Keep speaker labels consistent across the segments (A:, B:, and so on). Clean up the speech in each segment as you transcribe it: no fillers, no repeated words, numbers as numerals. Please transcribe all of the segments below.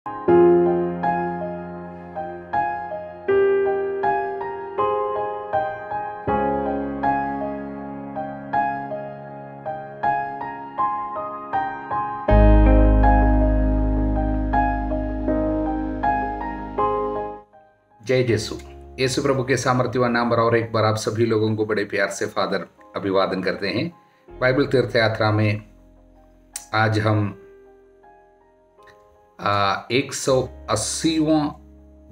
A: जय यीशु। यीशु प्रभु के सामर्थ्यवान नाम पर और एक बार आप सभी लोगों को बड़े प्यार से फादर अभिवादन करते हैं। बाइबल तीर्थ यात्रा में आज हम 180वां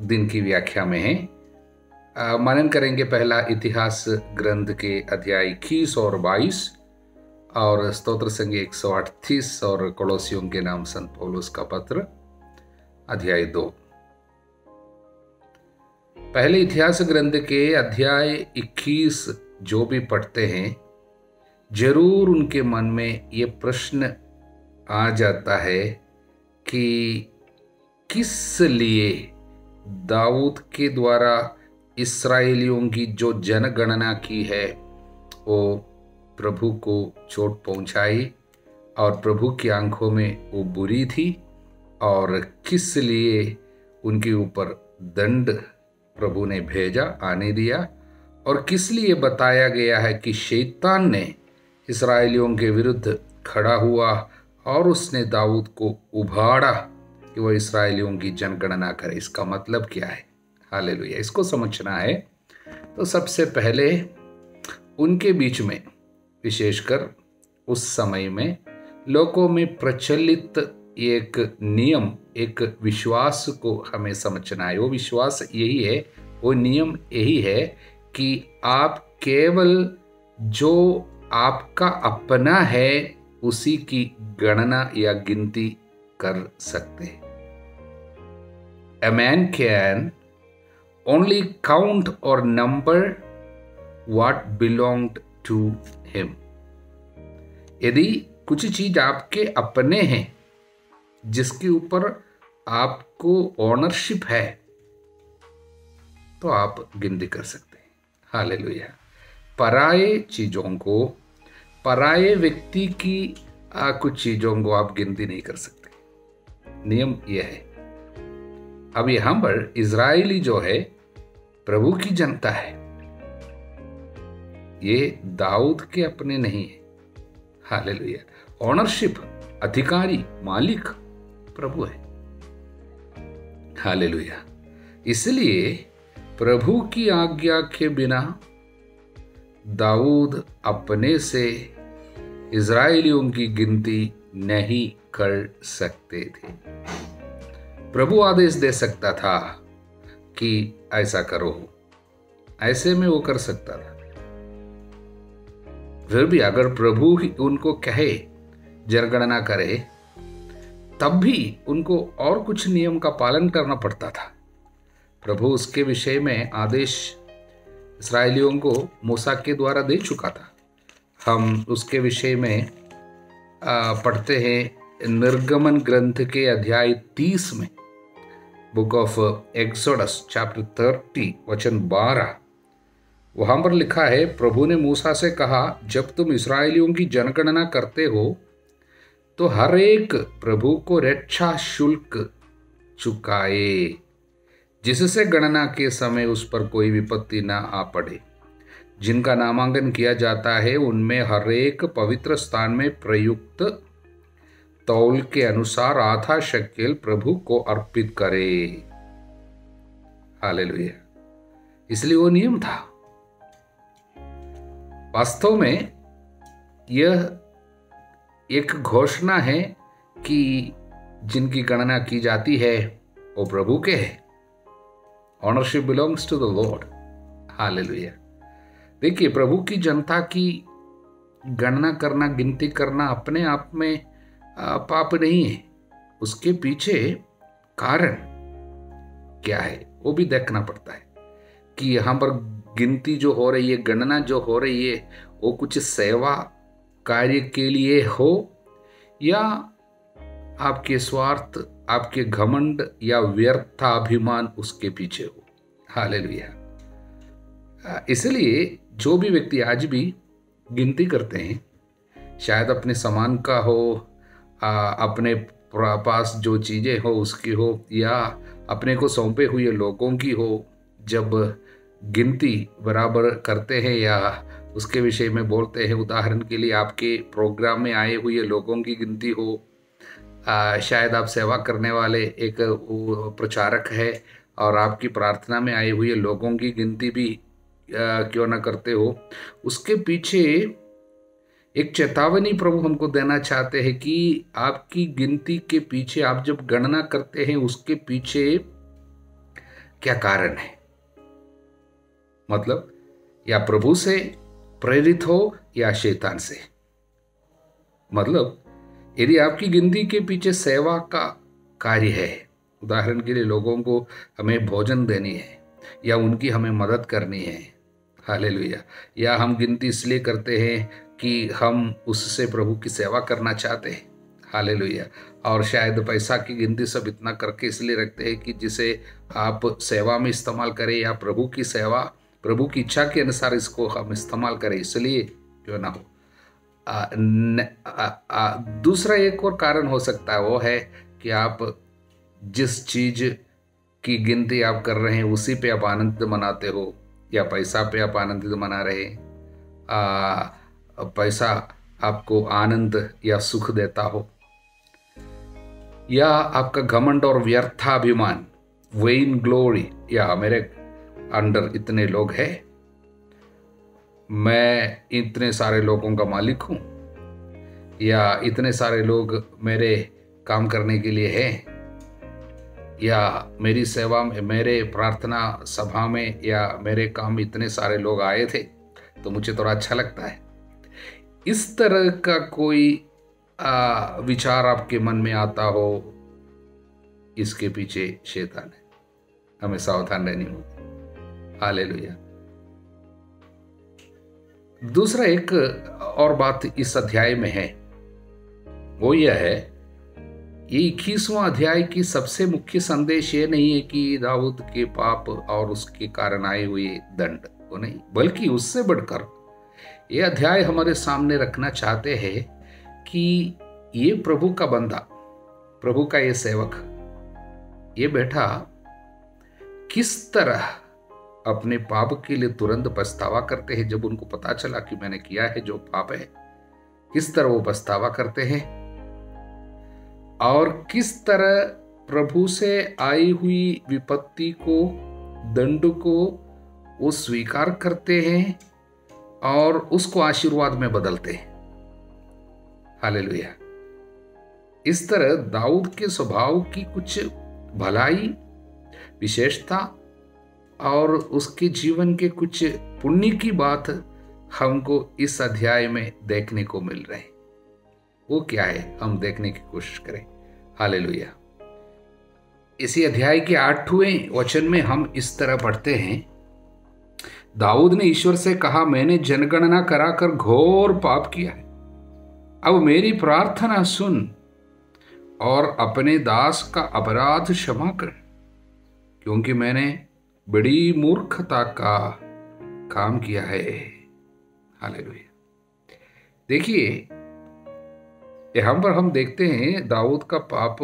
A: दिन की व्याख्या में हैं। मनन करेंगे पहला इतिहास ग्रंथ के अध्याय 21 और 22 और स्तोत्र संगीत 138 और कोलोसियों के नाम संत पौलुस का पत्र अध्याय 2। पहले इतिहास ग्रंथ के अध्याय 21 जो भी पढ़ते हैं जरूर उनके मन में ये प्रश्न आ जाता है कि किस लिए दाऊद के द्वारा इस्राएलियों की जो जनगणना की है वो प्रभु को चोट पहुंचाई और प्रभु की आंखों में वो बुरी थी, और किस लिए उनके ऊपर दंड प्रभु ने भेजा, आने दिया, और किस लिए बताया गया है कि शैतान ने इस्राएलियों के विरुद्ध खड़ा हुआ और उसने दाऊद को उभाड़ा कि वह इस्राएलियों की जनगणना करे। इसका मतलब क्या है? हालेलुया। इसको समझना है तो सबसे पहले उनके बीच में, विशेषकर उस समय में लोगों में प्रचलित एक नियम, एक विश्वास को हमें समझना है। वो विश्वास यही है, वो नियम यही है कि आप केवल जो आपका अपना है उसी की गणना या गिनती कर सकते हैं। A man can only count or number what belonged to him। यदि कुछ चीज आपके अपने हैं, जिसके ऊपर आपको ओनरशिप है, तो आप गिनती कर सकते हैं। हालेलुया। पराये चीजों को, पराये व्यक्ति की कुछ चीजों को आप गिनती नहीं कर सकते। नियम यह है। अब यहां पर इजरायली जो है प्रभु की जनता है, ये दाऊद के अपने नहीं है। हालेलुया। ओनरशिप, अधिकारी, मालिक प्रभु है। हालेलुया। इसलिए प्रभु की आज्ञा के बिना दाऊद अपने से इजराइलियों की गिनती नहीं कर सकते थे। प्रभु आदेश दे सकता था कि ऐसा करो, ऐसे में वो कर सकता था। फिर भी अगर प्रभु ही उनको कहे जनगणना करे, तब भी उनको और कुछ नियम का पालन करना पड़ता था। प्रभु उसके विषय में आदेश इस्राएलियों को मूसा के द्वारा दे चुका था। हम उसके विषय में पढ़ते हैं निर्गमन ग्रंथ के अध्याय 30 में, बुक ऑफ एक्सोडस चैप्टर 30 वचन 12। वहां पर लिखा है, प्रभु ने मूसा से कहा, जब तुम इस्राएलियों की जनगणना करते हो तो हर एक प्रभु को रक्षा शुल्क चुकाए, जिससे गणना के समय उस पर कोई विपत्ति ना आ पड़े। जिनका नामांकन किया जाता है उनमें हर एक पवित्र स्थान में प्रयुक्त तौल के अनुसार आधा शकेल प्रभु को अर्पित करे। हालेलुया। इसलिए वो नियम था। वास्तव में यह एक घोषणा है कि जिनकी गणना की जाती है वो प्रभु के है। Ownership belongs to the lord. Hallelujah. देखिए, प्रभु की जनता की गणना करना, गिनती करना अपने आप में पाप नहीं है। उसके पीछे कारण क्या है वो भी देखना पड़ता है कि यहाँ पर गिनती जो हो रही है, गणना जो हो रही है, वो कुछ सेवा कार्य के लिए हो या आपके स्वार्थ, आपके घमंड या व्यर्थाभिमान उसके पीछे हो। हालेलुया। इसलिए जो भी व्यक्ति आज भी गिनती करते हैं, शायद अपने समान का हो, अपने पास जो चीज़ें हो उसकी हो या अपने को सौंपे हुए लोगों की हो, जब गिनती बराबर करते हैं या उसके विषय में बोलते हैं, उदाहरण के लिए आपके प्रोग्राम में आए हुए लोगों की गिनती हो, शायद आप सेवा करने वाले एक प्रचारक है और आपकी प्रार्थना में आए हुए लोगों की गिनती भी क्यों ना करते हो, उसके पीछे एक चेतावनी प्रभु हमको देना चाहते हैं कि आपकी गिनती के पीछे, आप जब गणना करते हैं उसके पीछे क्या कारण है। मतलब या प्रभु से प्रेरित हो या शैतान से। मतलब यदि आपकी गिनती के पीछे सेवा का कार्य है, उदाहरण के लिए लोगों को हमें भोजन देनी है या उनकी हमें मदद करनी है, हालेलुया, या हम गिनती इसलिए करते हैं कि हम उससे प्रभु की सेवा करना चाहते हैं, हालेलुया, और शायद पैसा की गिनती सब इतना करके इसलिए रखते हैं कि जिसे आप सेवा में इस्तेमाल करें या प्रभु की सेवा, प्रभु की इच्छा के अनुसार इसको हम इस्तेमाल करें, इसलिए क्यों ना हो। दूसरा एक और कारण हो सकता है, वो है कि आप जिस चीज की गिनती आप कर रहे हैं उसी पे आप आनंद मनाते हो, या पैसा पे आप आनंद मना रहे हैं, पैसा आपको आनंद या सुख देता हो, या आपका घमंड और व्यर्थाभिमान, वेन ग्लोरी, या मेरे अंडर इतने लोग हैं, मैं इतने सारे लोगों का मालिक हूं, या इतने सारे लोग मेरे काम करने के लिए हैं, या मेरी सेवा में, मेरे प्रार्थना सभा में या मेरे काम में इतने सारे लोग आए थे तो मुझे थोड़ा अच्छा लगता है। इस तरह का कोई विचार आपके मन में आता हो, इसके पीछे शैतान है, हमें सावधान रहनी होगी। हालेलुया। दूसरा एक और बात इस अध्याय में है, वो यह है, ये 21वां अध्याय की सबसे मुख्य संदेश ये नहीं है कि दाऊद के पाप और उसके कारण आए हुए दंड, वो नहीं, बल्कि उससे बढ़कर ये अध्याय हमारे सामने रखना चाहते हैं कि ये प्रभु का बंदा, प्रभु का ये सेवक, ये बेटा किस तरह अपने पाप के लिए तुरंत पछतावा करते हैं। जब उनको पता चला कि मैंने किया है जो पाप है, किस तरह वो पछतावा करते हैं और किस तरह प्रभु से आई हुई विपत्ति को, दंड को वो स्वीकार करते हैं और उसको आशीर्वाद में बदलते हैं। हालेलुया। इस तरह दाऊद के स्वभाव की कुछ भलाई, विशेषता और उसके जीवन के कुछ पुण्य की बात हमको इस अध्याय में देखने को मिल रहे हैं। वो क्या है, हम देखने की कोशिश करें। हालेलुया। इसी अध्याय के 8वें वचन में हम इस तरह पढ़ते हैं, दाऊद ने ईश्वर से कहा, मैंने जनगणना कराकर घोर पाप किया है, अब मेरी प्रार्थना सुन और अपने दास का अपराध क्षमा कर, क्योंकि मैंने बड़ी मूर्खता का काम किया है। हालेलुया। देखिए, यहाँ पर हम देखते हैं दाऊद का पाप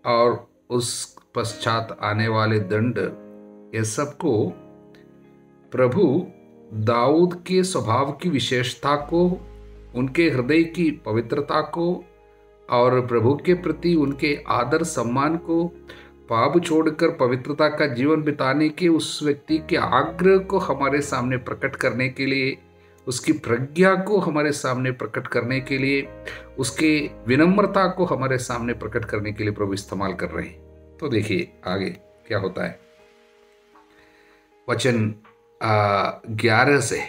A: और उस पश्चात आने वाले दंड, ये सबको प्रभु दाऊद के स्वभाव की विशेषता को, उनके हृदय की पवित्रता को और प्रभु के प्रति उनके आदर सम्मान को, पाप छोड़कर पवित्रता का जीवन बिताने के उस व्यक्ति के आग्रह को हमारे सामने प्रकट करने के लिए, उसकी प्रज्ञा को हमारे सामने प्रकट करने के लिए, उसके विनम्रता को हमारे सामने प्रकट करने के लिए प्रभु इस्तेमाल कर रहे हैं। तो देखिए आगे क्या होता है। वचन 11 से,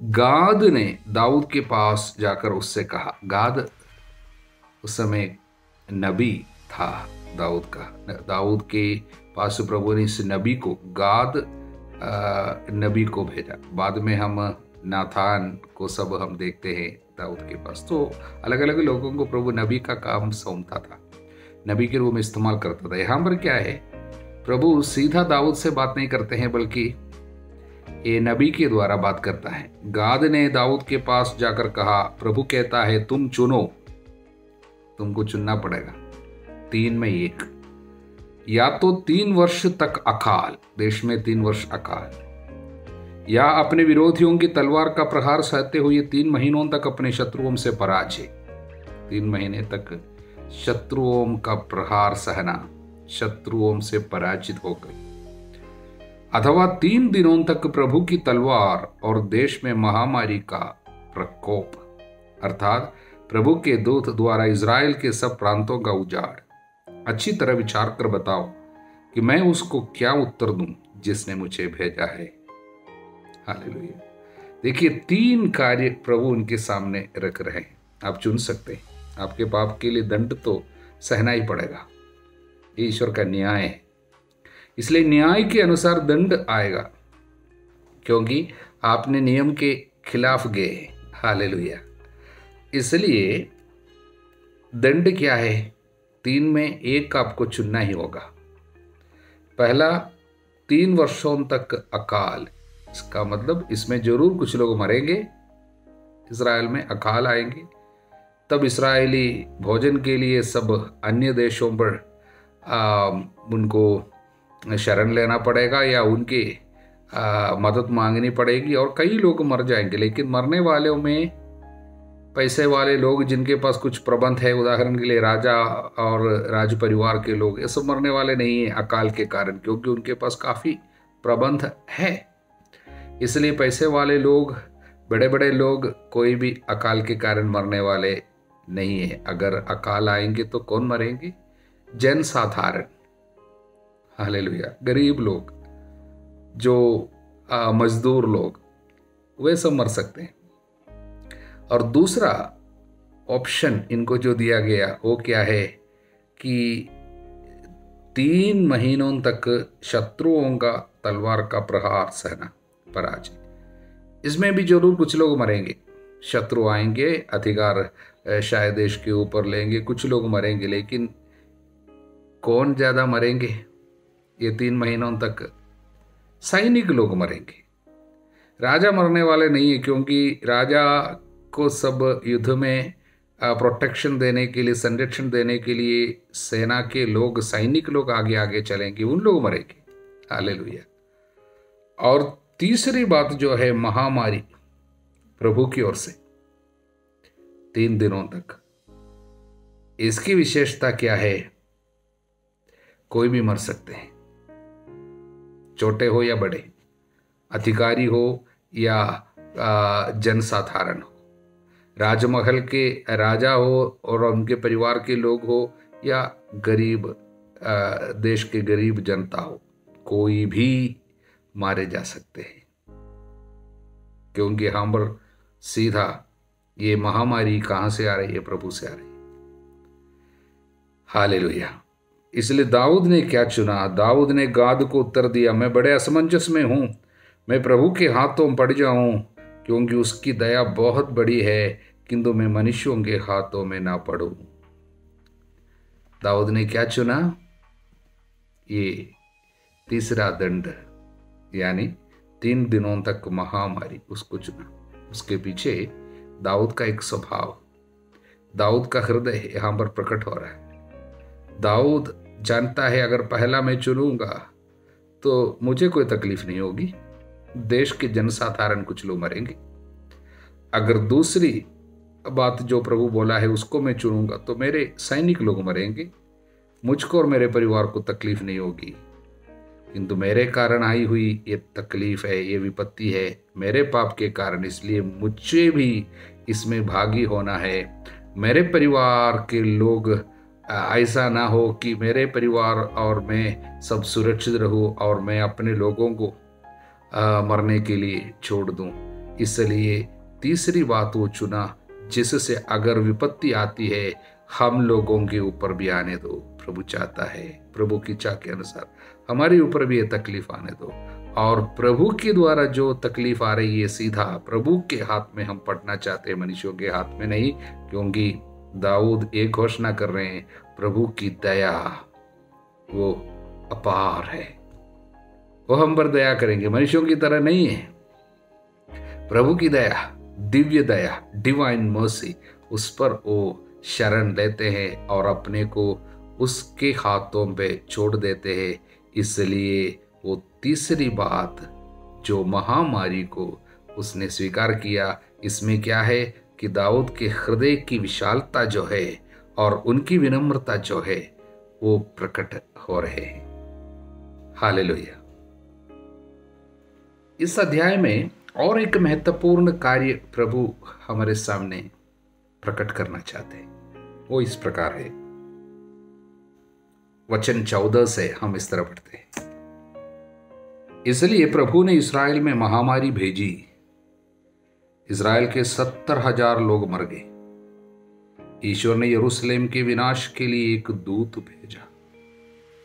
A: गाद ने दाऊद के पास जाकर उससे कहा, गाद उस समय नबी था दाऊद का, दाऊद के पास प्रभु ने इस नबी को, गाद नबी को भेजा। बाद में हम नाथान को सब हम देखते हैं दाऊद के पास। तो अलग अलग लोगों को प्रभु नबी का काम सौंपता था, नबी के रूप में इस्तेमाल करता था। यहाँ पर क्या है, प्रभु सीधा दाऊद से बात नहीं करते हैं, बल्कि ये नबी के द्वारा बात करता है। गाद ने दाऊद के पास जाकर कहा, प्रभु कहता है तुम चुनो तुमको चुनना पड़ेगा, 3 में 1। या तो 3 वर्ष तक अकाल, देश में 3 वर्ष अकाल, या अपने विरोधियों की तलवार का प्रहार सहते हुए 3 महीनों तक अपने शत्रुओं से पराजय। 3 महीने तक शत्रुओं का प्रहार सहना, शत्रुओं से पराजित होकर, अथवा 3 दिनों तक प्रभु की तलवार और देश में महामारी का प्रकोप, अर्थात प्रभु के दूत द्वारा इज़राइल के सब प्रांतों का उजाड़। अच्छी तरह विचार कर बताओ कि मैं उसको क्या उत्तर दूं जिसने मुझे भेजा है। हालेलुया। देखिए, 3 कार्य प्रभु उनके सामने रख रहे हैं। आप चुन सकते हैं। आपके पाप के लिए दंड तो सहना ही पड़ेगा, ये ईश्वर का न्याय है। इसलिए न्याय के अनुसार दंड आएगा, क्योंकि आपने नियम के खिलाफ गए। हालेलुया। इसलिए दंड क्या है? 3 में 1 आपको चुनना ही होगा। पहला, 3 वर्षों तक अकाल। इसका मतलब इसमें जरूर कुछ लोग मरेंगे, इज़राइल में अकाल आएंगे। तब इस्राएली भोजन के लिए सब अन्य देशों पर उनको शरण लेना पड़ेगा या उनकी मदद मांगनी पड़ेगी, और कई लोग मर जाएंगे। लेकिन मरने वालों में पैसे वाले लोग, जिनके पास कुछ प्रबंध है, उदाहरण के लिए राजा और राज परिवार के लोग, ये सब मरने वाले नहीं हैं अकाल के कारण, क्योंकि उनके पास काफ़ी प्रबंध है। इसलिए पैसे वाले लोग, बड़े बड़े लोग, कोई भी अकाल के कारण मरने वाले नहीं है। अगर अकाल आएंगे तो कौन मरेंगे? जन साधारण, हालेलुया, गरीब लोग, जो मजदूर लोग, वे सब मर सकते हैं। और दूसरा ऑप्शन इनको जो दिया गया वो क्या है कि 3 महीनों तक शत्रुओं का तलवार का प्रहार सहना, पराजय। इसमें भी जरूर कुछ लोग मरेंगे, शत्रु आएंगे, अधिकार शायद देश के ऊपर लेंगे, कुछ लोग मरेंगे। लेकिन कौन ज़्यादा मरेंगे? ये 3 महीनों तक सैनिक लोग मरेंगे। राजा मरने वाले नहीं है, क्योंकि राजा को सब युद्ध में प्रोटेक्शन देने के लिए, संरक्षण देने के लिए सेना के लोग, सैनिक लोग आगे आगे चलेंगे, उन लोग मरेंगे। हालेलुया। और तीसरी बात जो है, महामारी प्रभु की ओर से 3 दिनों तक। इसकी विशेषता क्या है? कोई भी मर सकते हैं, छोटे हो या बड़े, अधिकारी हो या जनसाधारण हो, राजमहल के राजा हो और उनके परिवार के लोग हो या गरीब देश के गरीब जनता हो, कोई भी मारे जा सकते हैं। क्योंकि हम पर सीधा ये महामारी कहाँ से आ रही है? प्रभु से आ रही है। हालेलुया। इसलिए दाऊद ने क्या चुना? दाऊद ने गाद को उत्तर दिया, मैं बड़े असमंजस में हूँ, मैं प्रभु के हाथों पड़ जाऊं, क्योंकि उसकी दया बहुत बड़ी है, किंतु मैं मनुष्यों के हाथों में ना पड़ूं। दाऊद ने क्या चुना? ये तीसरा दंड, यानी 3 दिनों तक महामारी, उसको चुना। उसके पीछे दाऊद का एक स्वभाव, दाऊद का हृदय यहां पर प्रकट हो रहा है। दाऊद जानता है, अगर पहला मैं चुनूंगा तो मुझे कोई तकलीफ नहीं होगी, देश के जनसाधारण कुछ लोग मरेंगे। अगर दूसरी बात जो प्रभु बोला है उसको मैं चुनूंगा तो मेरे सैनिक लोग मरेंगे, मुझको और मेरे परिवार को तकलीफ नहीं होगी। किंतु मेरे कारण आई हुई ये तकलीफ है, ये विपत्ति है मेरे पाप के कारण, इसलिए मुझे भी इसमें भागी होना है। मेरे परिवार के लोग ऐसा ना हो कि मेरे परिवार और मैं सब सुरक्षित रहूं और मैं अपने लोगों को मरने के लिए छोड़ दूं। इसलिए तीसरी बात वो चुना, जिससे अगर विपत्ति आती है हम लोगों के ऊपर भी आने दो। प्रभु चाहता है, प्रभु की इच्छा के अनुसार हमारे ऊपर भी ये तकलीफ आने दो, और प्रभु के द्वारा जो तकलीफ आ रही है सीधा प्रभु के हाथ में हम पड़ना चाहते हैं, मनुष्यों के हाथ में नहीं। क्योंकि दाऊद एक घोषणा कर रहे हैं, प्रभु की दया वो अपार है, वो हम पर दया करेंगे, मनुष्यों की तरह नहीं है। प्रभु की दया, दिव्य दया, डिवाइन मर्सी, उस पर वो शरण लेते हैं और अपने को उसके हाथों पे छोड़ देते हैं। इसलिए वो तीसरी बात जो महामारी को उसने स्वीकार किया, इसमें क्या है कि दाऊद के हृदय की विशालता जो है और उनकी विनम्रता जो है वो प्रकट हो रहे हैं। हालेलुया। इस अध्याय में और एक महत्वपूर्ण कार्य प्रभु हमारे सामने प्रकट करना चाहते हैं। वो इस प्रकार है, वचन 14 से हम इस तरह पढ़ते हैं। इसलिए प्रभु ने इस्राएल में महामारी भेजी, इस्राएल के 70,000 लोग मर गए। ईश्वर ने यरूशलेम के विनाश के लिए एक दूत भेजा।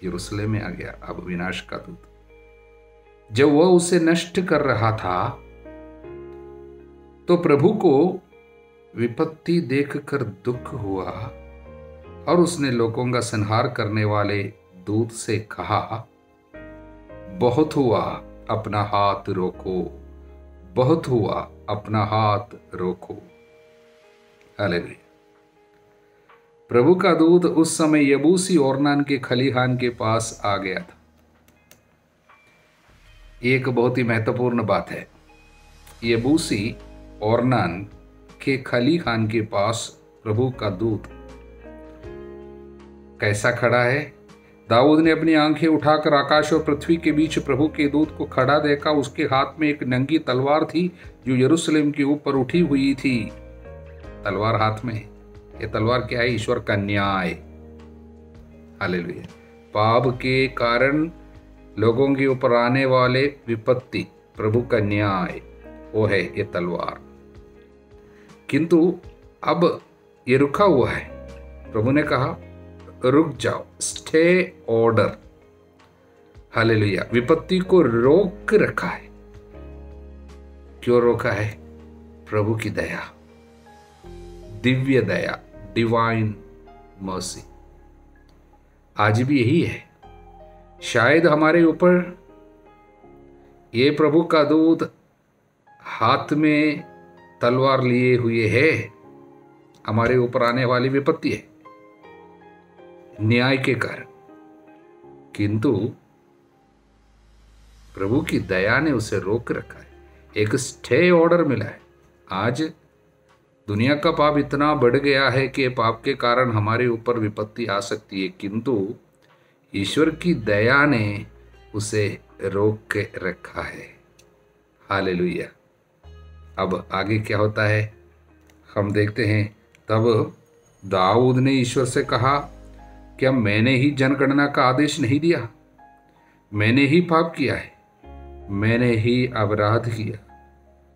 A: यरूशलेम में आ गया अब विनाश का दूत। जब वह उसे नष्ट कर रहा था तो प्रभु को विपत्ति देखकर दुख हुआ और उसने लोगों का संहार करने वाले दूत से कहा, बहुत हुआ, अपना हाथ रोको, बहुत हुआ, अपना हाथ रोको। हालेलुया। प्रभु का दूत उस समय यबूसी ओर्नान के खलिहान के पास आ गया था। एक बहुत ही महत्वपूर्ण बात है, यबूसी ओर्नान के खलिहान के पास प्रभु का दूत कैसा खड़ा है? दाऊद ने अपनी आंखें उठाकर आकाश और पृथ्वी के बीच प्रभु के दूत को खड़ा देखा। उसके हाथ में एक नंगी तलवार थी जो यरूशलेम के ऊपर उठी हुई थी। तलवार हाथ में। ये तलवार क्या है? ईश्वर का न्याय। हालेलुया। पाप के कारण लोगों के ऊपर आने वाले विपत्ति, प्रभु का न्याय, वो है ये तलवार। किंतु अब ये रुका हुआ है। प्रभु ने कहा रुक जाओ, स्टे ऑर्डर। हालेलुया। विपत्ति को रोक रखा है। क्यों रोका है? प्रभु की दया, दिव्य दया, डिवाइन मर्सी। आज भी यही है। शायद हमारे ऊपर ये प्रभु का दूत हाथ में तलवार लिए हुए है, हमारे ऊपर आने वाली विपत्ति है न्याय के कारण, किंतु प्रभु की दया ने उसे रोक रखा है। एक स्टे ऑर्डर मिला है। आज दुनिया का पाप इतना बढ़ गया है कि पाप के कारण हमारे ऊपर विपत्ति आ सकती है, किंतु ईश्वर की दया ने उसे रोक के रखा है। हालेलुया। अब आगे क्या होता है हम देखते हैं। तब दाऊद ने ईश्वर से कहा, क्या मैंने ही जनगणना का आदेश नहीं दिया? मैंने ही पाप किया है, मैंने ही अपराध किया।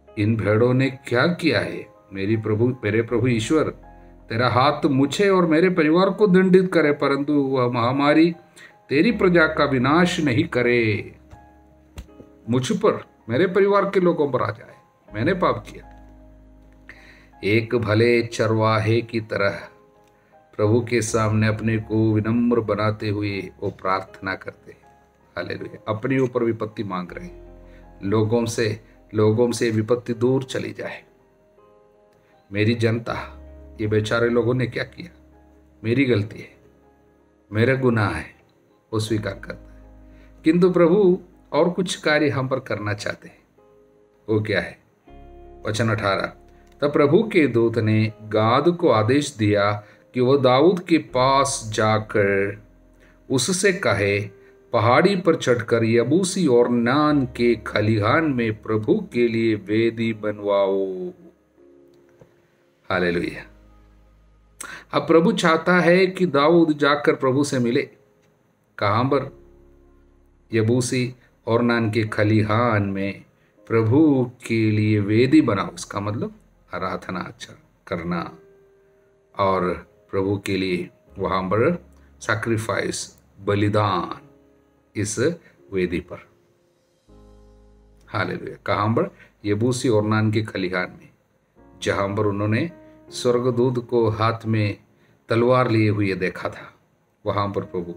A: इन भेड़ों ने क्या किया है? मेरे प्रभु ईश्वर, तेरा हाथ मुझे और मेरे परिवार को दंडित करे, परंतु वह महामारी तेरी प्रजा का विनाश नहीं करे, मुझ पर, मेरे परिवार के लोगों पर आ जाए। मैंने पाप किया। एक भले चरवाहे की तरह प्रभु के सामने अपने को विनम्र बनाते हुए वो प्रार्थना करते हैं। हालेलुया। अपने ऊपर विपत्ति मांग रहे हैं। लोगों से विपत्ति दूर चली जाए। मेरी जनता, ये बेचारे लोगों ने क्या किया? मेरी गलती है, मेरा गुनाह है, वो स्वीकार करता है। किंतु प्रभु और कुछ कार्य हम पर करना चाहते हैं। वो क्या है? वचन 18। तब प्रभु के दूत ने गाद को आदेश दिया कि वह दाऊद के पास जाकर उससे कहे, पहाड़ी पर चढ़कर यबूसी ओर्नान के खलिहान में प्रभु के लिए वेदी बनवाओ। हालेलुया। अब प्रभु चाहता है कि दाऊद जाकर प्रभु से मिले। कहां पर? यबूसी ओर्नान के खलिहान में प्रभु के लिए वेदी बनाओ। इसका मतलब आराधना अच्छा करना और प्रभु के लिए वहां पर सैक्रिफाइस, बलिदान, इस वेदी पर। हालेलुया। कहां पर? यबूसी ओर्नान के खलिहान में, जहां पर उन्होंने स्वर्गदूत को हाथ में तलवार लिए हुए देखा था। वहां पर प्रभु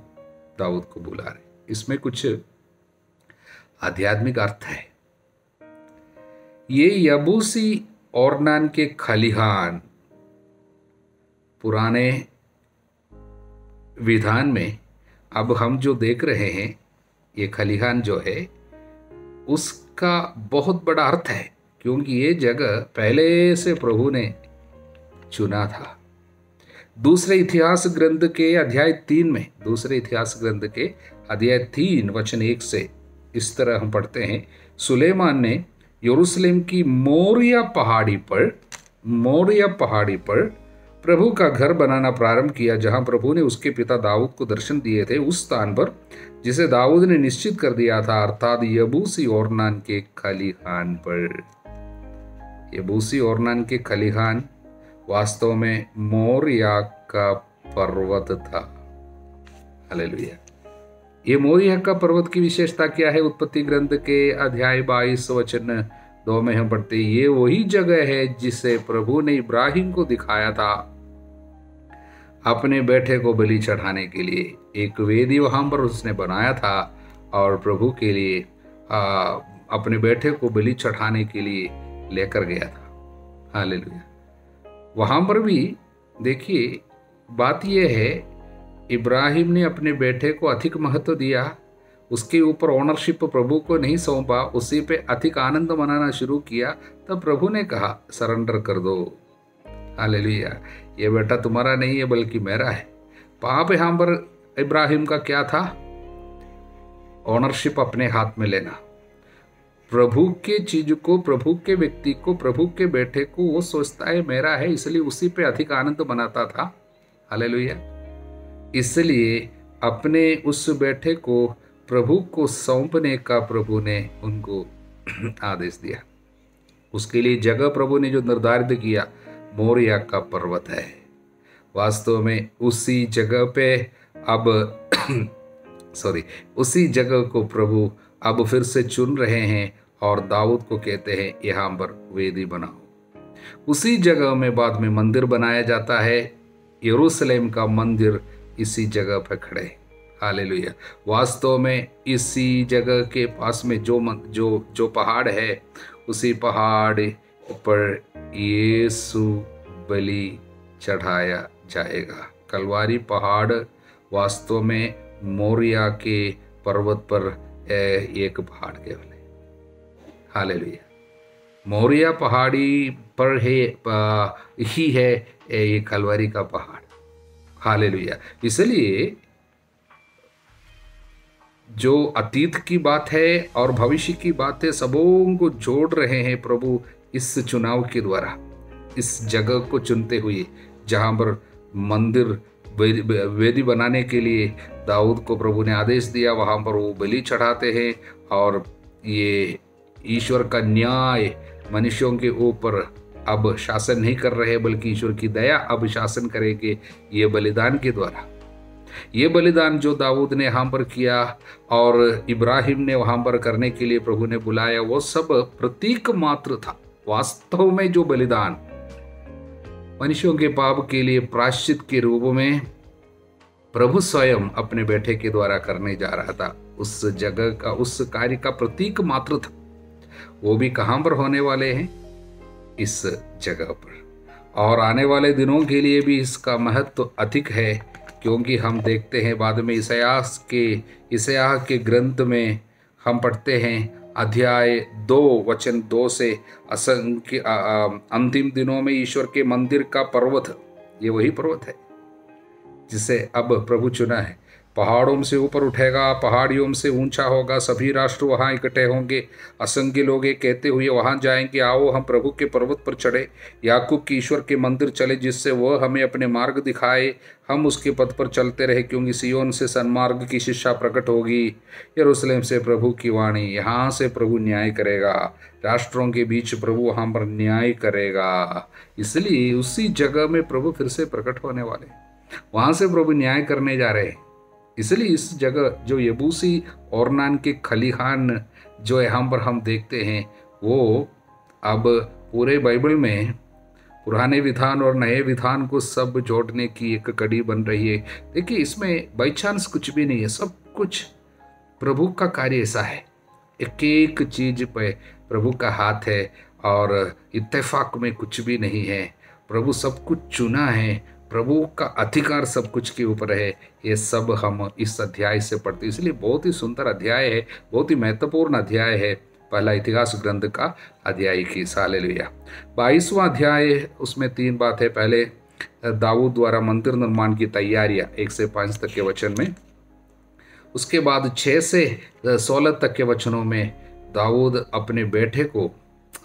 A: दाऊद को बुला रहे। इसमें कुछ आध्यात्मिक अर्थ है। ये यबूसी ओर्नान के खलिहान पुराने विधान में अब हम जो देख रहे हैं, ये खलिहान जो है उसका बहुत बड़ा अर्थ है, क्योंकि ये जगह पहले से प्रभु ने चुना था। दूसरे इतिहास ग्रंथ के अध्याय 3 में, दूसरे इतिहास ग्रंथ के अध्याय 3 वचन 1 से इस तरह हम पढ़ते हैं, सुलेमान ने यरूशलेम की मोरिया पहाड़ी पर प्रभु का घर बनाना प्रारंभ किया, जहां प्रभु ने उसके पिता दाऊद को दर्शन दिए थे, उस स्थान पर जिसे दाऊद ने निश्चित कर दिया था, अर्थात यबूसी ओर्नान के खलिहान पर। यबूसी ओर्नान के खलिहान वास्तव में मोरिया का पर्वत था। हालेलुया। ये मोरिया का पर्वत की विशेषता क्या है? उत्पत्ति ग्रंथ के अध्याय 22 वचन 2 में हम पढ़ते, ये वही जगह है जिसे प्रभु ने इब्राहिम को दिखाया था अपने बेटे को बलि चढ़ाने के लिए। एक वेदी वहां पर उसने बनाया था और प्रभु के लिए अपने बेटे को बलि चढ़ाने के लिए लेकर गया था। हालेलुया। वहां पर भी देखिए, बात यह है, इब्राहिम ने अपने बेटे को अधिक महत्व दिया, उसके ऊपर ओनरशिप प्रभु को नहीं सौंपा, उसी पे अधिक आनंद मनाना शुरू किया। तब प्रभु ने कहा, सरेंडर कर दो। हालेलुया। ये बेटा तुम्हारा नहीं है बल्कि मेरा है। पाप यहाँ पर इब्राहिम का क्या था? ओनरशिप अपने हाथ में लेना, प्रभु के चीज को, प्रभु के व्यक्ति को, प्रभु के बेटे को वो सोचता है मेरा है, इसलिए उसी पे अधिक आनंद मनाता था। हालेलुया। इसलिए अपने उस बेटे को प्रभु को सौंपने का प्रभु ने उनको आदेश दिया। उसके लिए जगह प्रभु ने जो निर्धारित किया, मोरिया का पर्वत है। वास्तव में उसी जगह पे अब उसी जगह को प्रभु अब फिर से चुन रहे हैं और दाऊद को कहते हैं यहाँ पर वेदी बनाओ। उसी जगह में बाद में मंदिर बनाया जाता है। यरूशलेम का मंदिर इसी जगह पर खड़े। हालेलुया। वास्तव में इसी जगह के पास में जो पहाड़ है, उसी पहाड़ पर यीशु बलि चढ़ाया जाएगा। कलवारी पहाड़ वास्तव में मोरिया के पर्वत पर एक पहाड़ केवल है। हालेलुया। मोरिया पहाड़ी पर ही है ये कलवारी का पहाड़। हालेलुया। इसलिए जो अतीत की बात है और भविष्य की बात है, सबों को जोड़ रहे हैं प्रभु इस चुनाव के द्वारा, इस जगह को चुनते हुए, जहां पर मंदिर वेदी बनाने के लिए दाऊद को प्रभु ने आदेश दिया। वहां पर वो बलि चढ़ाते हैं और ये ईश्वर का न्याय मनुष्यों के ऊपर अब शासन नहीं कर रहे, बल्कि ईश्वर की दया अब शासन करेगी ये बलिदान के द्वारा। ये बलिदान जो दाऊद ने यहाँ पर किया और इब्राहिम ने वहां पर करने के लिए प्रभु ने बुलाया, वो सब प्रतीक मात्र था। वास्तव में जो बलिदान मनुष्यों के पाप के लिए प्रायश्चित के रूप में प्रभु स्वयं अपने बेटे के द्वारा करने जा रहा था, उस जगह का, उस कार्य का प्रतीक मात्र था। वो भी कहां पर होने वाले हैं? इस जगह पर। और आने वाले दिनों के लिए भी इसका महत्व अधिक है, क्योंकि हम देखते हैं बाद में इसायाह के ग्रंथ में हम पढ़ते हैं अध्याय 2 वचन 2 से, असंख्य अंतिम दिनों में ईश्वर के मंदिर का पर्वत, ये वही पर्वत है जिसे अब प्रभु चुना है। पहाड़ों से ऊपर उठेगा, पहाड़ियों से ऊंचा होगा, सभी राष्ट्र वहां इकट्ठे होंगे। असंख्य लोग ये कहते हुए वहां जाएंगे, आओ हम प्रभु के पर्वत पर चढ़े, याकूब के ईश्वर के मंदिर चले, जिससे वह हमें अपने मार्ग दिखाए, हम उसके पथ पर चलते रहे, क्योंकि सियोन से सन्मार्ग की शिक्षा प्रकट होगी, यरूशलेम से प्रभु की वाणी। यहाँ से प्रभु न्याय करेगा, राष्ट्रों के बीच प्रभु वहां पर न्याय करेगा। इसलिए उसी जगह में प्रभु फिर से प्रकट होने वाले, वहां से प्रभु न्याय करने जा रहे हैं। इसलिए इस जगह जो यबूसी ओर्नान के खलिहान जो यहाँ पर हम देखते हैं, वो अब पूरे बाइबल में पुराने विधान और नए विधान को सब जोड़ने की एक कड़ी बन रही है। देखिए, इसमें बाई चांस कुछ भी नहीं है, सब कुछ प्रभु का कार्य ऐसा है। एक एक चीज पे प्रभु का हाथ है और इत्तेफाक में कुछ भी नहीं है। प्रभु सब कुछ चुना है प्रभु का अधिकार सब कुछ के ऊपर है। ये सब हम इस अध्याय से पढ़ते हैं, इसलिए बहुत ही सुंदर अध्याय है, बहुत ही महत्वपूर्ण अध्याय है पहला इतिहास ग्रंथ का अध्याय की। हालेलुया। 22वां अध्याय, उसमें 3 बात है। पहले दाऊद द्वारा मंदिर निर्माण की तैयारियां 1 से 5 तक के वचन में। उसके बाद 6 से 16 तक के वचनों में दाऊद अपने बेटे को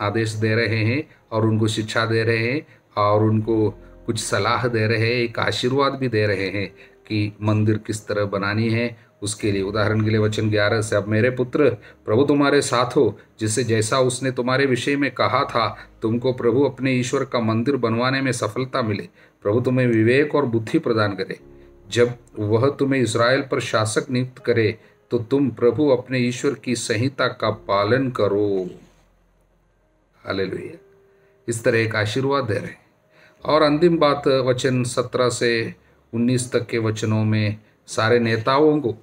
A: आदेश दे रहे हैं और उनको शिक्षा दे रहे हैं और उनको कुछ सलाह दे रहे हैं, एक आशीर्वाद भी दे रहे हैं कि मंदिर किस तरह बनानी है उसके लिए। उदाहरण के लिए वचन 11 से, अब मेरे पुत्र, प्रभु तुम्हारे साथ हो, जिससे जैसा उसने तुम्हारे विषय में कहा था, तुमको प्रभु अपने ईश्वर का मंदिर बनवाने में सफलता मिले। प्रभु तुम्हें विवेक और बुद्धि प्रदान करे। जब वह तुम्हें इस्राएल पर शासक नियुक्त करे तो तुम प्रभु अपने ईश्वर की संहिता का पालन करो। हालेलुया। इस तरह एक आशीर्वाद दे रहे हैं। और अंतिम बात वचन 17 से 19 तक के वचनों में सारे नेताओं को,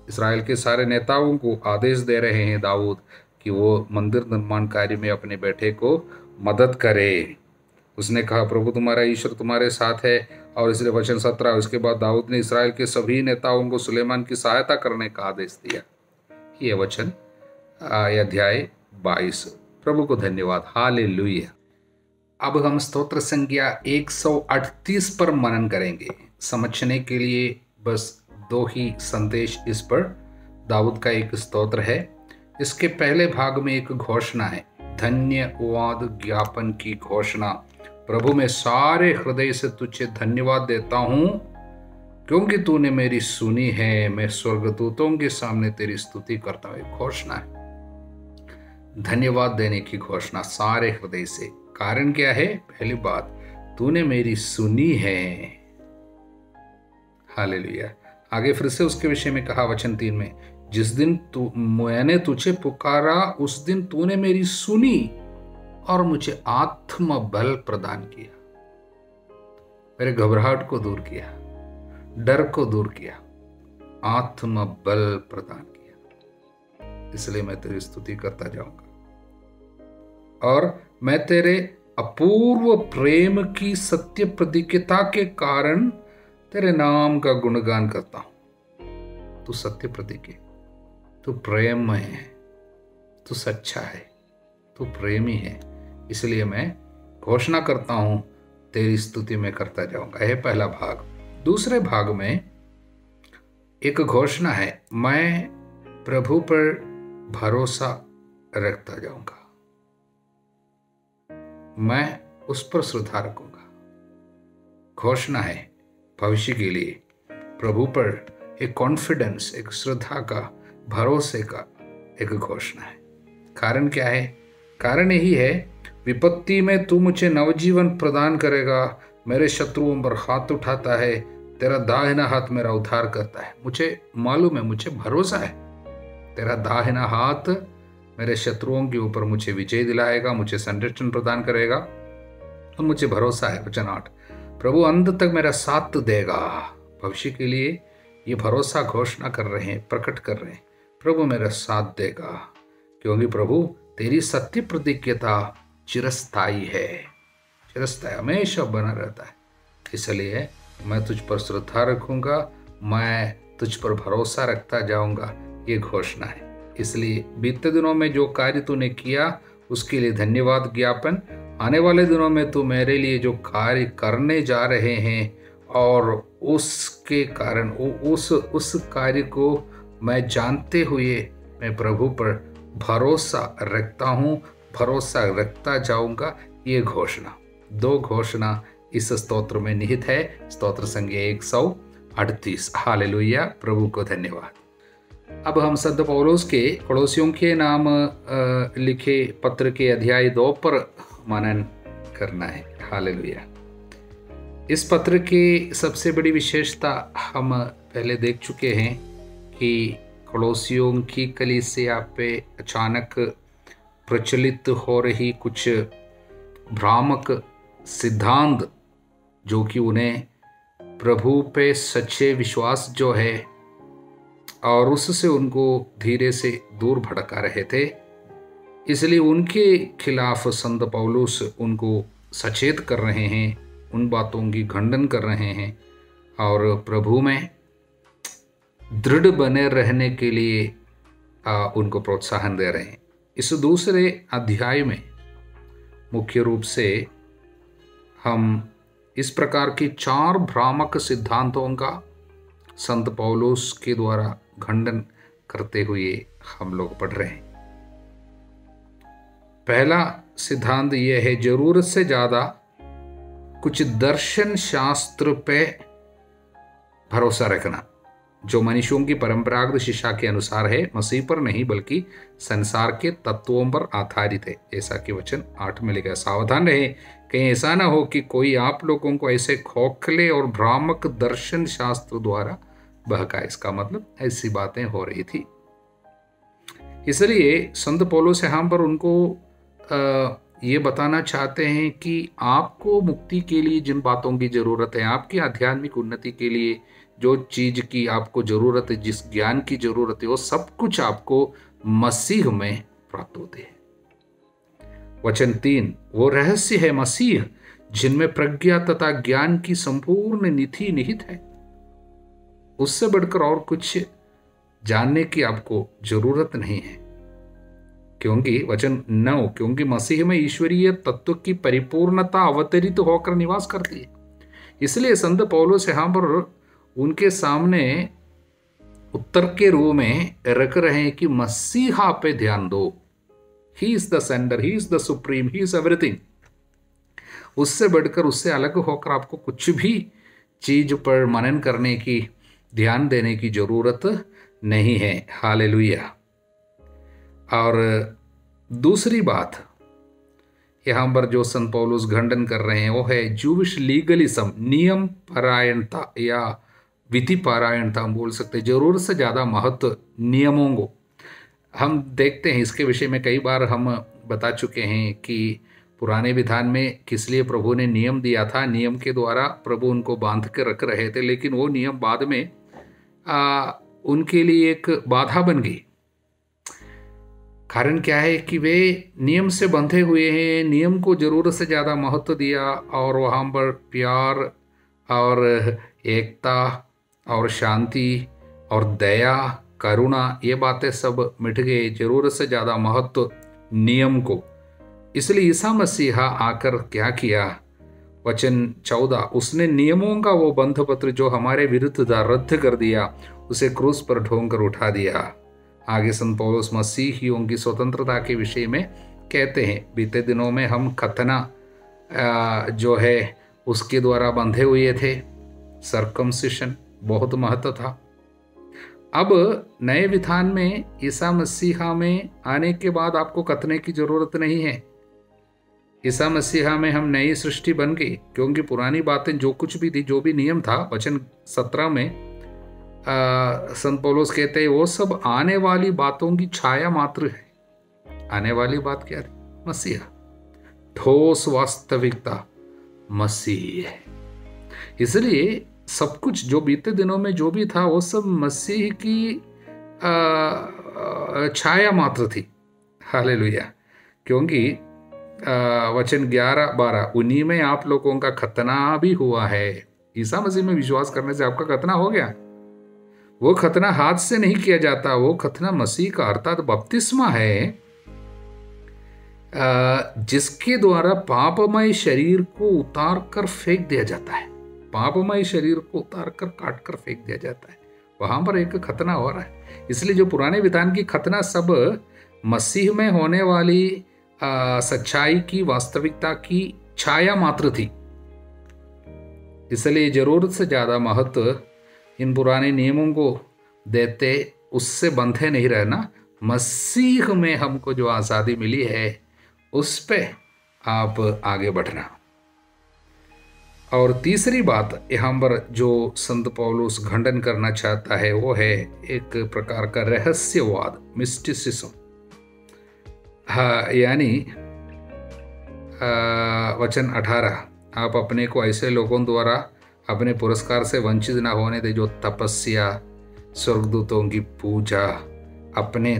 A: इस्राएल के सारे नेताओं को आदेश दे रहे हैं दाऊद कि वो मंदिर निर्माण कार्य में अपने बेटे को मदद करे। उसने कहा, प्रभु तुम्हारा ईश्वर तुम्हारे साथ है। और इसलिए वचन 17, उसके बाद दाऊद ने इस्राएल के सभी नेताओं को सुलेमान की सहायता करने का आदेश दिया। ये वचन अध्याय 22। प्रभु को धन्यवाद। हालेलुया। अब हम स्तोत्र संख्या 138 पर मनन करेंगे। समझने के लिए बस 2 ही संदेश इस पर। दाऊद का एक स्तोत्र है। इसके पहले भाग में एक घोषणा है, धन्यवाद ज्ञापन की घोषणा। प्रभु मैं सारे हृदय से तुझे धन्यवाद देता हूँ क्योंकि तूने मेरी सुनी है। मैं स्वर्गदूतों के सामने तेरी स्तुति करता हूँ। घोषणा है, धन्यवाद देने की घोषणा सारे हृदय से। कारण क्या है? पहली बात, तूने मेरी सुनी है। हालेलुया। आगे फिर से उसके विषय में कहा वचन 3 में, जिस दिन मैंने तुझे पुकारा उस दिन तूने मेरी सुनी और मुझे आत्म बल प्रदान किया। मेरे घबराहट को दूर किया, डर को दूर किया, आत्म बल प्रदान किया। इसलिए मैं तेरी स्तुति करता जाऊंगा और मैं तेरे अपूर्व प्रेम की सत्य प्रतिज्ञता के कारण तेरे नाम का गुणगान करता हूं। तू सत्य प्रतिज्ञ, तू प्रेममय है, तू सच्चा है, तू प्रेमी है। इसलिए मैं घोषणा करता हूं, तेरी स्तुति में करता जाऊंगा। यह पहला भाग। दूसरे भाग में एक घोषणा है, मैं प्रभु पर भरोसा रखता जाऊंगा, मैं उस पर श्रद्धा रखूंगा। घोषणा है भविष्य के लिए, प्रभु पर एक कॉन्फिडेंस, एक श्रद्धा का, भरोसे का एक घोषणा है। कारण क्या है? कारण यही है, विपत्ति में तू मुझे नवजीवन प्रदान करेगा, मेरे शत्रुओं पर हाथ उठाता है, तेरा दाहिना हाथ मेरा उद्धार करता है। मुझे मालूम है, मुझे भरोसा है, तेरा दाहिना हाथ मेरे शत्रुओं के ऊपर मुझे विजय दिलाएगा, मुझे संरक्षण प्रदान करेगा और मुझे भरोसा है। वचन 8, प्रभु अंत तक मेरा साथ देगा। भविष्य के लिए ये भरोसा घोषणा कर रहे हैं, प्रकट कर रहे हैं, प्रभु मेरा साथ देगा क्योंकि प्रभु तेरी सत्य प्रतिज्ञता चिरस्थायी है, चिरस्थायी, हमेशा बना रहता है। इसलिए मैं तुझ पर श्रद्धा रखूंगा, मैं तुझ पर भरोसा रखता जाऊंगा। ये घोषणा है। इसलिए बीते दिनों में जो कार्य तूने किया उसके लिए धन्यवाद ज्ञापन। आने वाले दिनों में तू मेरे लिए जो कार्य करने जा रहे हैं और उसके कारण उस कार्य को मैं जानते हुए मैं प्रभु पर भरोसा रखता हूँ, भरोसा रखता जाऊंगा। ये घोषणा, 2 घोषणा इस स्तोत्र में निहित है। स्तोत्र संख्या 138। हालेलुया। प्रभु को धन्यवाद। अब हम संत पौलुस के कोलोसियों के नाम लिखे पत्र के अध्याय 2 पर मनन करना है। हालेलुया। इस पत्र की सबसे बड़ी विशेषता हम पहले देख चुके हैं कि कोलोसियों की कलीसिया पे अचानक प्रचलित हो रही कुछ भ्रामक सिद्धांत, जो कि उन्हें प्रभु पे सच्चे विश्वास जो है और उससे उनको धीरे से दूर भटका रहे थे। इसलिए उनके खिलाफ संत पौलुस उनको सचेत कर रहे हैं, उन बातों की खंडन कर रहे हैं और प्रभु में दृढ़ बने रहने के लिए उनको प्रोत्साहन दे रहे हैं। इस दूसरे अध्याय में मुख्य रूप से हम इस प्रकार की 4 भ्रामक सिद्धांतों का संत पौलुस के द्वारा खंडन करते हुए हम लोग पढ़ रहे हैं। पहला सिद्धांत यह है, जरूरत से ज्यादा कुछ दर्शन शास्त्र पे भरोसा रखना, जो मनुष्यों की परंपरागत शिक्षा के अनुसार है, मसीह पर नहीं बल्कि संसार के तत्वों पर आधारित है, जैसा कि वचन 8 में लिखा। सावधान रहे, कहीं ऐसा ना हो कि कोई आप लोगों को ऐसे खोखले और भ्रामक दर्शन शास्त्र द्वारा बहकाए। इसका मतलब ऐसी बातें हो रही थी। इसलिए संत पौलुस यहाँ पर उनको ये बताना चाहते हैं कि आपको मुक्ति के लिए जिन बातों की जरूरत है, आपकी आध्यात्मिक उन्नति के लिए जो चीज की आपको जरूरत है, जिस ज्ञान की जरूरत है, वो सब कुछ आपको मसीह में प्राप्त होते हैं। वचन 3, वो रहस्य है मसीह जिनमें प्रज्ञा तथा ज्ञान की संपूर्ण निधि निहित है। उससे बढ़कर और कुछ जानने की आपको जरूरत नहीं है, क्योंकि वचन 9, क्योंकि मसीह में ईश्वरीय तत्व की परिपूर्णता अवतरित होकर निवास करती है। इसलिए संत पौलुस यहाँ पर उनके सामने उत्तर के रूप में रख रहे हैं कि मसीहा पे ध्यान दो। He is the centre, he is the supreme, he is everything. उससे बढ़कर, उससे अलग होकर आपको कुछ भी चीज पर मनन करने की, ध्यान देने की जरूरत नहीं है। हालेलुया। और दूसरी बात यहाँ पर जो संत पौलुस खंडन कर रहे हैं वो है जूविश लीगलिज्म, नियम परायणता या विधि पारायणता हम बोल सकते हैं। जरूरत से ज़्यादा महत्व नियमों को हम देखते हैं। इसके विषय में कई बार हम बता चुके हैं कि पुराने विधान में किस लिए प्रभु ने नियम दिया था। नियम के द्वारा प्रभु उनको बांध के रख रहे थे, लेकिन वो नियम बाद में उनके लिए एक बाधा बन गई। कारण क्या है कि वे नियम से बंधे हुए हैं, नियम को जरूरत से ज़्यादा महत्व दिया और वहाँ पर प्यार और एकता और शांति और दया, करुणा, ये बातें सब मिट गए। जरूरत से ज़्यादा महत्व नियम को। इसलिए ईसा मसीहा आकर क्या किया, वचन 14, उसने नियमों का वो बंधपत्र जो हमारे विरुद्ध था रद्द कर दिया, उसे क्रूस पर ढोंग कर उठा दिया। आगे संत पौलुस मसीहियों की स्वतंत्रता के विषय में कहते हैं, बीते दिनों में हम खतना जो है उसके द्वारा बंधे हुए थे। सर्कमसिशन बहुत महत्व था। अब नए विधान में ईसा मसीहा में आने के बाद आपको खतने की जरूरत नहीं है। ईसा मसीहा में हम नई सृष्टि बन गई, क्योंकि पुरानी बातें जो कुछ भी थी, जो भी नियम था, वचन 17 में संत पौलुस कहते हैं वो सब आने वाली बातों की छाया मात्र है। आने वाली बात क्या थी? मसीहा। ठोस वास्तविकता मसीह है। इसलिए सब कुछ जो बीते दिनों में जो भी था वो सब मसीह की छाया मात्र थी। हालेलुया। क्योंकि वचन 11-12, उन्हीं में आप लोगों का खतना भी हुआ है। ईसा मसीह में विश्वास करने से आपका खतना हो गया। वो खतना हाथ से नहीं किया जाता, वो खतना मसीह का अर्थात बपतिस्मा है, जिसके द्वारा पापमय शरीर को उतार कर फेंक दिया जाता है। पापमय शरीर को उतार कर काट कर फेंक दिया जाता है। वहां पर एक खतना हो रहा है। इसलिए जो पुराने विधान की खतना सब मसीह में होने वाली सच्चाई की, वास्तविकता की छाया मात्र थी। इसलिए जरूरत से ज्यादा महत्व इन पुराने नियमों को देते, उससे बंधे नहीं रहना। मसीह में हमको जो आज़ादी मिली है उस पे आप आगे बढ़ना। और तीसरी बात यहाँ पर जो संत पौलुस खंडन करना चाहता है वो है एक प्रकार का रहस्यवाद, मिस्टिसिज्म। यानी वचन 18, आप अपने को ऐसे लोगों द्वारा अपने पुरस्कार से वंचित न होने दे जो तपस्या, स्वर्गदूतों की पूजा, अपने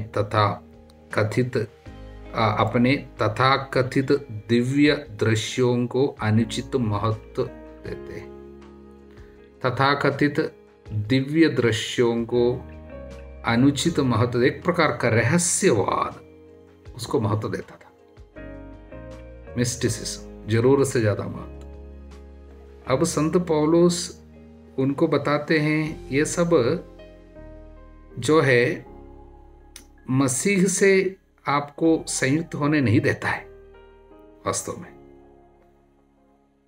A: तथा कथित दिव्य दृश्यों को अनुचित महत्व देते हैं। तथाकथित दिव्य दृश्यों को अनुचित महत्व, एक प्रकार का रहस्यवाद, उसको महत्व देता था, मिस्टिसिज्म, जरूरत से ज्यादा महत्व। अब संत पौलुस उनको बताते हैं ये सब जो है मसीह से आपको संयुक्त होने नहीं देता है। वास्तव में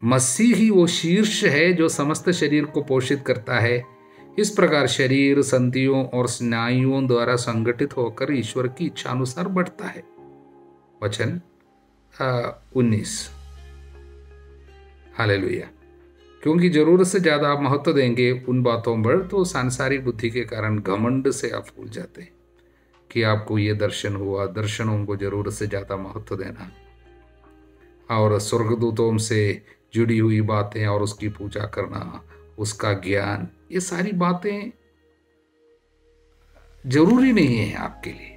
A: मसीह ही वो शीर्ष है जो समस्त शरीर को पोषित करता है। इस प्रकार शरीर संधियों और स्नायुओं द्वारा संगठित होकर ईश्वर की इच्छा अनुसार बढ़ता है। वचन 19। हालेलुया। क्योंकि जरूरत से ज्यादा आप महत्व देंगे उन बातों पर तो सांसारिक बुद्धि के कारण घमंड से आप भूल जाते हैं कि आपको ये दर्शन हुआ। दर्शनों को जरूरत से ज्यादा महत्व देना और स्वर्गदूतों से जुड़ी हुई बातें और उसकी पूजा करना, उसका ज्ञान, ये सारी बातें जरूरी नहीं है आपके लिए।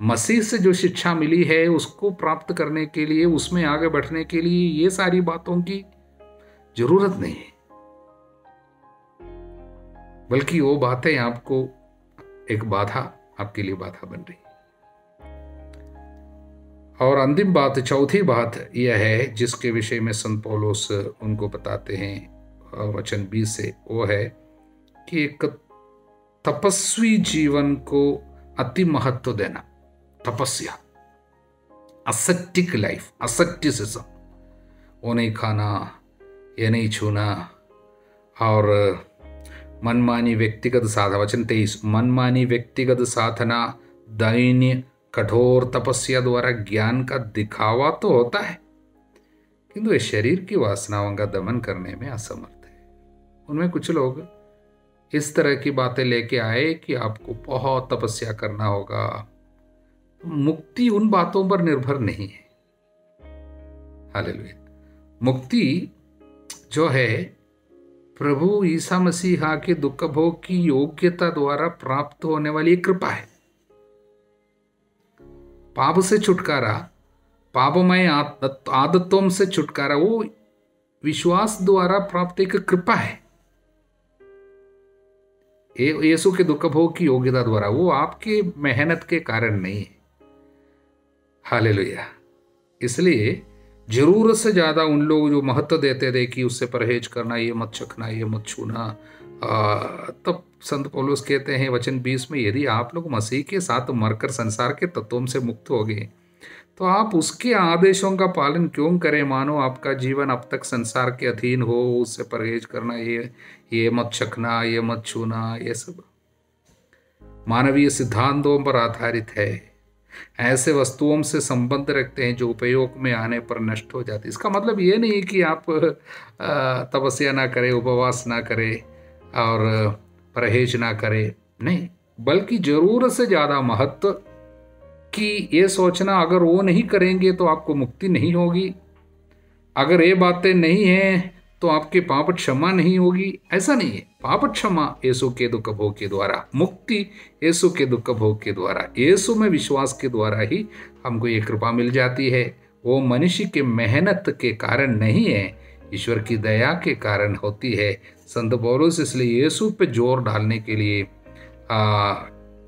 A: मसीह से जो शिक्षा मिली है उसको प्राप्त करने के लिए, उसमें आगे बढ़ने के लिए ये सारी बातों की जरूरत नहीं है, बल्कि वो बातें आपको एक बाधा, आपके लिए बाधा बन रही। और अंतिम बात, चौथी बात यह है जिसके विषय में संत पौलुस उनको बताते हैं वचन 20 से, वो है कि एक तपस्वी जीवन को अति महत्व देना। तपस्या, असेप्टिक लाइफ, असेप्टिसिज्म, वो नहीं खाना, ये नहीं छूना, और मनमानी व्यक्तिगत साधना। वचन 23, मनमानी व्यक्तिगत साधना, दैन्य कठोर तपस्या द्वारा ज्ञान का दिखावा तो होता है, किंतु ये शरीर की वासनाओं का दमन करने में असमर्थ है। उनमें कुछ लोग इस तरह की बातें लेके आए कि आपको बहुत तपस्या करना होगा। मुक्ति उन बातों पर निर्भर नहीं है। हालेलुया। मुक्ति जो है प्रभु ईसा मसीहा के दुख भोग की योग्यता द्वारा प्राप्त होने वाली कृपा है। पाप से छुटकारा, पापमय आदतों से छुटकारा, वो विश्वास द्वारा प्राप्त एक कृपा है। यीशु के दुख भोग की योग्यता द्वारा, वो आपके मेहनत के कारण नहीं है। हालेलुया। इसलिए जरूरत से ज्यादा उन लोग जो महत्व देते थे कि उससे परहेज करना, ये मत चखना, ये मत छूना, तब संत पौलुस कहते हैं वचन 20 में, यदि आप लोग मसीह के साथ मरकर संसार के तत्वों से मुक्त हो गए तो आप उसके आदेशों का पालन क्यों करें। मानो आपका जीवन अब तक संसार के अधीन हो, उससे परहेज करना, ये मत चखना, ये मत छूना, ये सब मानवीय सिद्धांतों पर आधारित है। ऐसे वस्तुओं से संबंध रखते हैं जो उपयोग में आने पर नष्ट हो जाती। इसका मतलब ये नहीं कि आप तपस्या ना करें, उपवास ना करें और परहेज ना करें, नहीं, बल्कि जरूरत से ज्यादा महत्व कि ये सोचना अगर वो नहीं करेंगे तो आपको मुक्ति नहीं होगी, अगर ये बातें नहीं हैं तो आपके पाप क्षमा नहीं होगी। ऐसा नहीं है। पाप क्षमा यीशु के दुख भोग के द्वारा, मुक्ति यीशु के दुख भोग के द्वारा, यीशु में विश्वास के द्वारा ही हमको ये कृपा मिल जाती है। वो मनुष्य के मेहनत के कारण नहीं है, ईश्वर की दया के कारण होती है। संत पौलुस इसलिए यीशु पे जोर डालने के लिए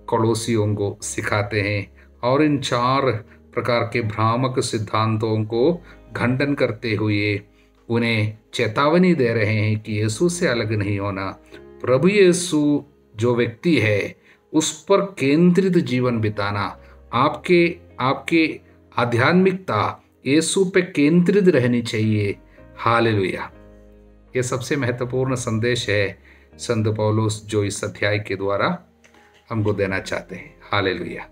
A: कोलोसियों को सिखाते हैं और इन 4 प्रकार के भ्रामक सिद्धांतों को खंडन करते हुए उन्हें चेतावनी दे रहे हैं कि यीशु से अलग नहीं होना। प्रभु यीशु जो व्यक्ति है उस पर केंद्रित जीवन बिताना, आपके आध्यात्मिकता यीशु पे केंद्रित रहनी चाहिए। हालेलुया। ये सबसे महत्वपूर्ण संदेश है संत पौलुस जो इस अध्याय के द्वारा हमको देना चाहते हैं। हालेलुया।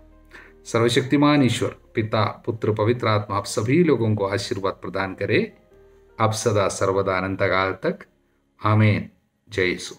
A: सर्वशक्तिमान ईश्वर पिता, पुत्र, पवित्र आत्मा आप सभी लोगों को आशीर्वाद प्रदान करे, अब सदा सर्वदा अनंत काल तक। आमीन। जय यीशु।